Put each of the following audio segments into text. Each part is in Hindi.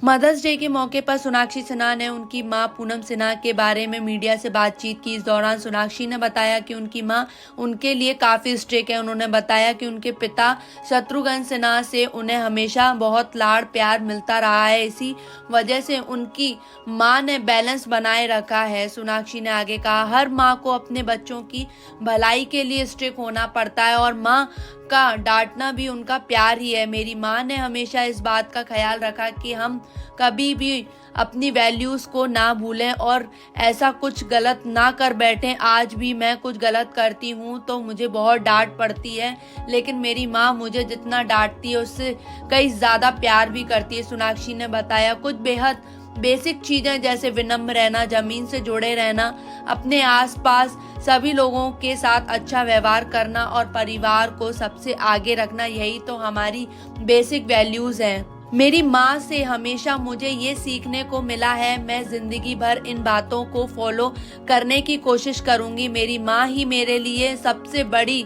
मदर्स डे के मौके पर सोनाक्षी सिन्हा ने उनकी मां पूनम सिन्हा के बारे में मीडिया से बातचीत की। इस दौरान सोनाक्षी ने बताया कि उनकी मां उनके लिए काफी स्ट्रिक्ट है। उन्होंने बताया कि उनके पिता शत्रुघ्न सिन्हा से उन्हें हमेशा बहुत लाड़ प्यार मिलता रहा है, इसी वजह से उनकी मां ने बैलेंस बनाए रखा है। सोनाक्षी ने आगे कहा, हर माँ को अपने बच्चों की भलाई के लिए स्ट्रिक्ट होना पड़ता है और माँ का डांटना भी उनका प्यार ही है। मेरी माँ ने हमेशा इस बात का ख्याल रखा कि हम कभी भी अपनी वैल्यूज को ना भूलें और ऐसा कुछ गलत ना कर बैठें। आज भी मैं कुछ गलत करती हूँ तो मुझे बहुत डांट पड़ती है, लेकिन मेरी माँ मुझे जितना डांटती है उससे कई ज्यादा प्यार भी करती है। सोनाक्षी ने बताया, कुछ बेहद बेसिक चीजें जैसे विनम्र रहना, जमीन से जुड़े रहना, अपने आसपास सभी लोगों के साथ अच्छा व्यवहार करना और परिवार को सबसे आगे रखना, यही तो हमारी बेसिक वैल्यूज हैं। मेरी माँ से हमेशा मुझे ये सीखने को मिला है। मैं जिंदगी भर इन बातों को फॉलो करने की कोशिश करूंगी। मेरी माँ ही मेरे लिए सबसे बड़ी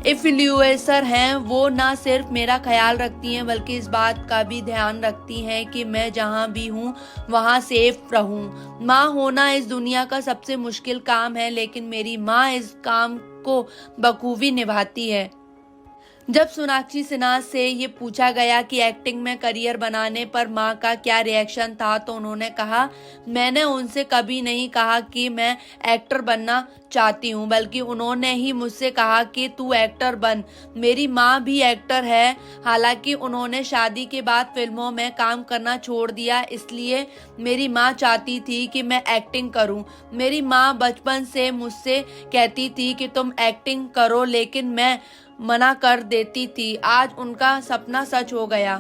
इन्फ्लुएंसर हैं। वो ना सिर्फ मेरा ख्याल रखती हैं बल्कि इस बात का भी ध्यान रखती हैं कि मैं जहाँ भी हूँ वहाँ सेफ रहूँ। माँ होना इस दुनिया का सबसे मुश्किल काम है, लेकिन मेरी माँ इस काम को बखूबी निभाती है। जब सोनाक्षी सिन्हा से ये पूछा गया कि एक्टिंग में करियर बनाने पर माँ का क्या रिएक्शन था, तो उन्होंने कहा, मैंने उनसे कभी नहीं कहा कि मैं एक्टर बनना चाहती हूँ, बल्कि उन्होंने ही मुझसे कहा कि तू एक्टर बन। मेरी माँ भी एक्टर है, हालांकि उन्होंने शादी के बाद फिल्मों में काम करना छोड़ दिया, इसलिए मेरी माँ चाहती थी कि मैं एक्टिंग करूँ। मेरी माँ बचपन से मुझसे कहती थी कि तुम एक्टिंग करो, लेकिन मैं मना कर देती थी। आज उनका सपना सच हो गया।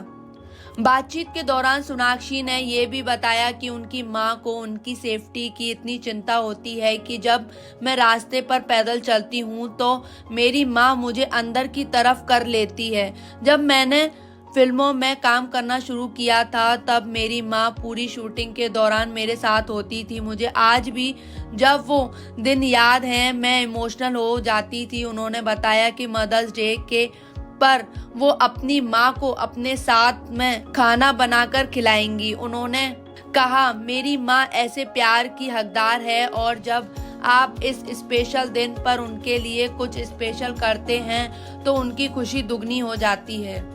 बातचीत के दौरान सोनाक्षी ने यह भी बताया कि उनकी मां को उनकी सेफ्टी की इतनी चिंता होती है कि जब मैं रास्ते पर पैदल चलती हूं तो मेरी मां मुझे अंदर की तरफ कर लेती है। जब मैंने फिल्मों में काम करना शुरू किया था तब मेरी माँ पूरी शूटिंग के दौरान मेरे साथ होती थी। मुझे आज भी जब वो दिन याद हैं मैं इमोशनल हो जाती थी। उन्होंने बताया कि मदर्स डे के पर वो अपनी माँ को अपने साथ में खाना बनाकर खिलाएंगी। उन्होंने कहा, मेरी माँ ऐसे प्यार की हकदार है और जब आप इस स्पेशल दिन पर उनके लिए कुछ स्पेशल करते हैं तो उनकी खुशी दुगनी हो जाती है।